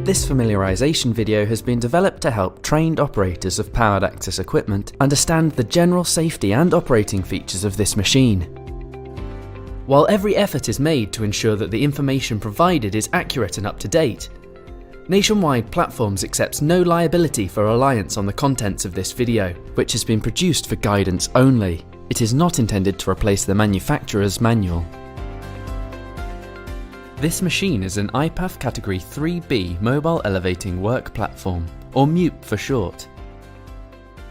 This familiarization video has been developed to help trained operators of powered access equipment understand the general safety and operating features of this machine. While every effort is made to ensure that the information provided is accurate and up to date, Nationwide Platforms accepts no liability for reliance on the contents of this video, which has been produced for guidance only. It is not intended to replace the manufacturer's manual. This machine is an IPAF Category 3B Mobile Elevating Work Platform, or MUP for short.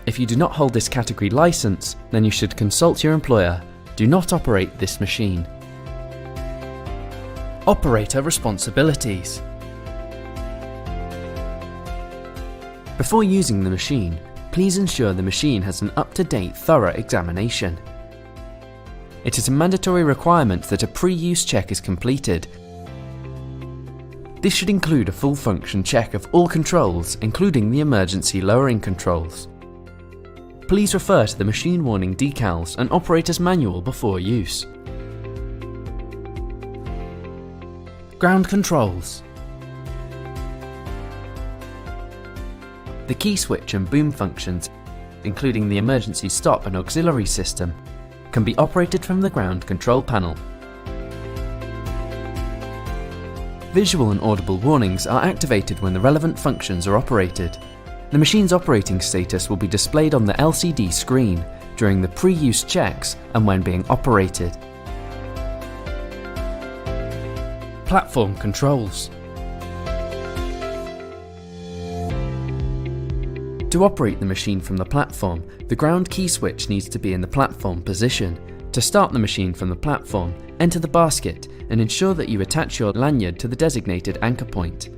If you do not hold this category license, then you should consult your employer. Do not operate this machine. Operator responsibilities. Before using the machine, please ensure the machine has an up-to-date thorough examination. It is a mandatory requirement that a pre-use check is completed. This should include a full function check of all controls, including the emergency lowering controls. Please refer to the machine warning decals and operator's manual before use. Ground controls. The key switch and boom functions, including the emergency stop and auxiliary system, can be operated from the ground control panel. Visual and audible warnings are activated when the relevant functions are operated. The machine's operating status will be displayed on the LCD screen during the pre-use checks and when being operated. Platform controls. To operate the machine from the platform, the ground key switch needs to be in the platform position. To start the machine from the platform, enter the basket and ensure that you attach your lanyard to the designated anchor point.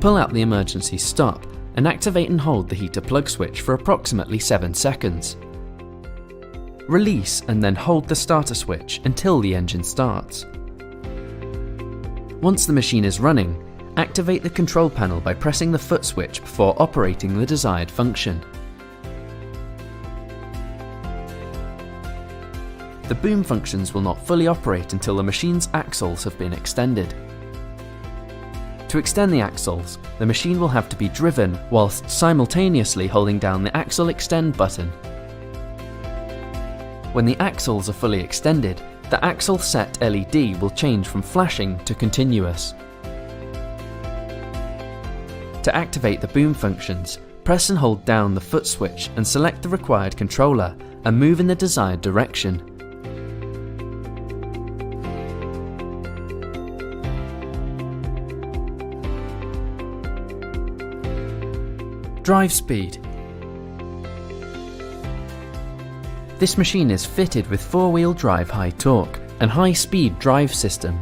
Pull out the emergency stop and activate and hold the heater plug switch for approximately 7 seconds. Release and then hold the starter switch until the engine starts. Once the machine is running, activate the control panel by pressing the foot switch before operating the desired function. The boom functions will not fully operate until the machine's axles have been extended. To extend the axles, the machine will have to be driven whilst simultaneously holding down the axle extend button. When the axles are fully extended, the axle set LED will change from flashing to continuous. To activate the boom functions, press and hold down the foot switch and select the required controller and move in the desired direction. Drive speed. This machine is fitted with 4-wheel drive high torque and high-speed drive system.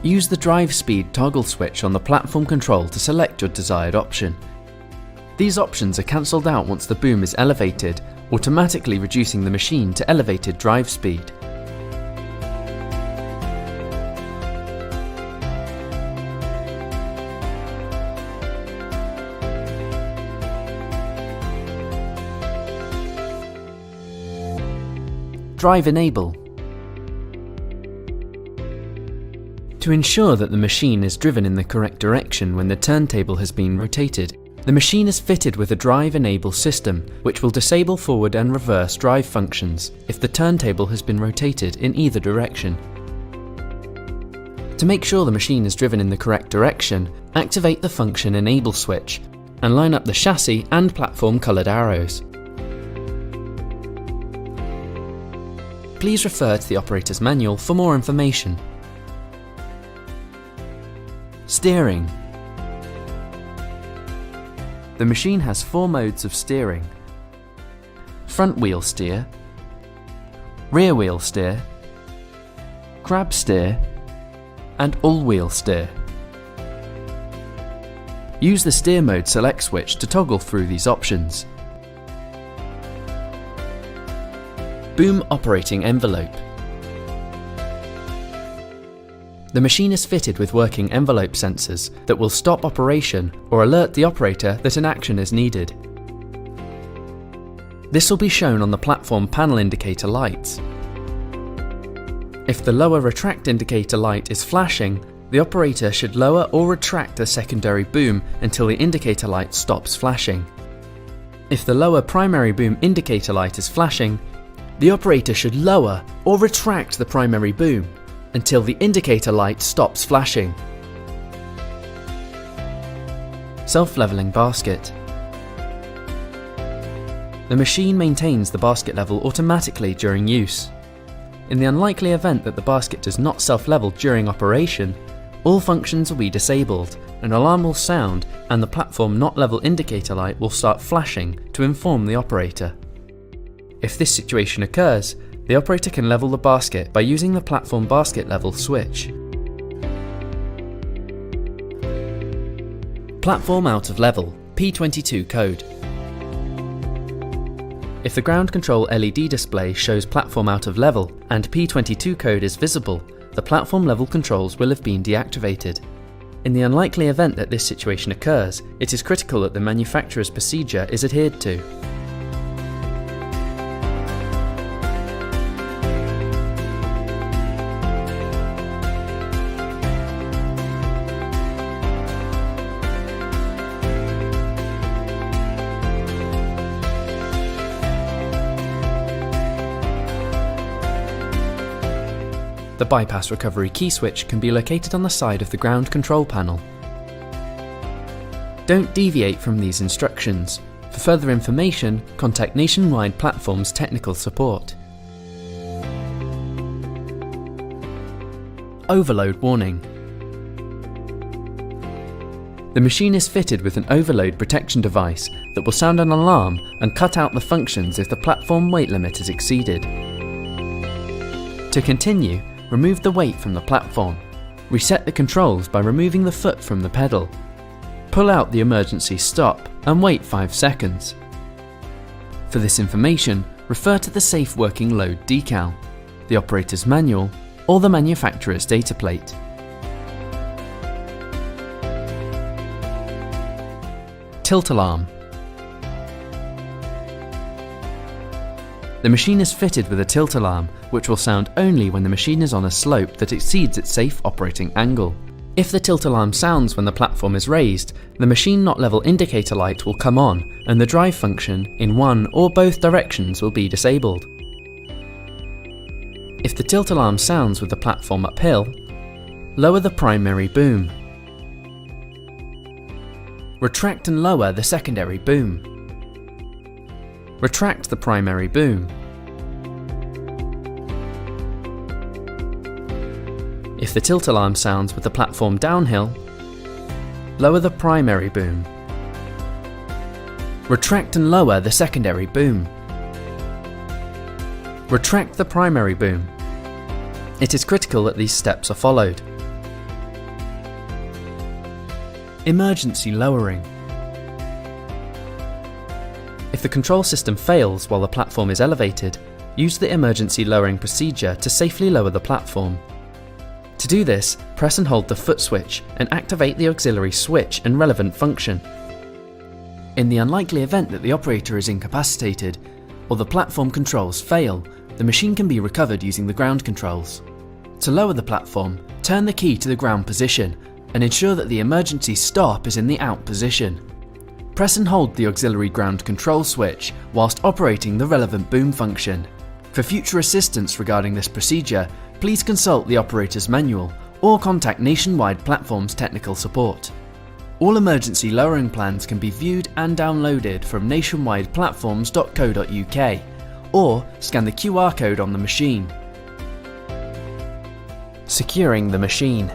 Use the drive speed toggle switch on the platform control to select your desired option. These options are cancelled out once the boom is elevated, automatically reducing the machine to elevated drive speed. Drive enable. To ensure that the machine is driven in the correct direction when the turntable has been rotated, the machine is fitted with a drive enable system which will disable forward and reverse drive functions if the turntable has been rotated in either direction. To make sure the machine is driven in the correct direction, activate the function enable switch and line up the chassis and platform coloured arrows. Please refer to the operator's manual for more information. Steering. The machine has 4 modes of steering: front wheel steer, rear wheel steer, crab steer, and all-wheel steer. Use the steer mode select switch to toggle through these options. Boom operating envelope. The machine is fitted with working envelope sensors that will stop operation or alert the operator that an action is needed. This will be shown on the platform panel indicator lights. If the lower retract indicator light is flashing, the operator should lower or retract the secondary boom until the indicator light stops flashing. If the lower primary boom indicator light is flashing, the operator should lower or retract the primary boom until the indicator light stops flashing. Self-leveling basket. The machine maintains the basket level automatically during use. In the unlikely event that the basket does not self-level during operation, all functions will be disabled, an alarm will sound, and the platform not level indicator light will start flashing to inform the operator. If this situation occurs, the operator can level the basket by using the platform basket level switch. Platform out of level, P22 code. If the ground control LED display shows platform out of level and P22 code is visible, the platform level controls will have been deactivated. In the unlikely event that this situation occurs, it is critical that the manufacturer's procedure is adhered to. The bypass recovery key switch can be located on the side of the ground control panel. Don't deviate from these instructions. For further information, contact Nationwide Platforms Technical Support. Overload warning. The machine is fitted with an overload protection device that will sound an alarm and cut out the functions if the platform weight limit is exceeded. To continue, remove the weight from the platform. Reset the controls by removing the foot from the pedal. Pull out the emergency stop and wait 5 seconds. For this information, refer to the Safe Working Load decal, the operator's manual, or the manufacturer's data plate. Tilt alarm. The machine is fitted with a tilt alarm, which will sound only when the machine is on a slope that exceeds its safe operating angle. If the tilt alarm sounds when the platform is raised, the machine not level indicator light will come on and the drive function in one or both directions will be disabled. If the tilt alarm sounds with the platform uphill, lower the primary boom. Retract and lower the secondary boom. Retract the primary boom. If the tilt alarm sounds with the platform downhill, lower the primary boom. Retract and lower the secondary boom. Retract the primary boom. It is critical that these steps are followed. Emergency lowering. If the control system fails while the platform is elevated, use the emergency lowering procedure to safely lower the platform. To do this, press and hold the foot switch and activate the auxiliary switch and relevant function. In the unlikely event that the operator is incapacitated or the platform controls fail, the machine can be recovered using the ground controls. To lower the platform, turn the key to the ground position and ensure that the emergency stop is in the out position. Press and hold the auxiliary ground control switch whilst operating the relevant boom function. For future assistance regarding this procedure, please consult the operator's manual or contact Nationwide Platforms Technical Support. All emergency lowering plans can be viewed and downloaded from nationwideplatforms.co.uk or scan the QR code on the machine. Securing the machine.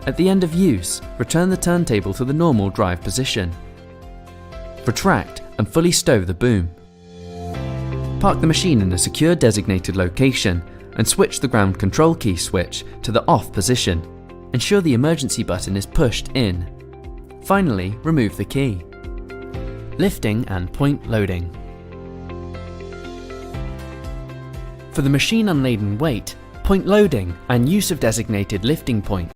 At the end of use, return the turntable to the normal drive position. Retract and fully stow the boom. Park the machine in a secure designated location and switch the ground control key switch to the off position. Ensure the emergency button is pushed in. Finally, remove the key. Lifting and point loading. For the machine unladen weight, point loading and use of designated lifting points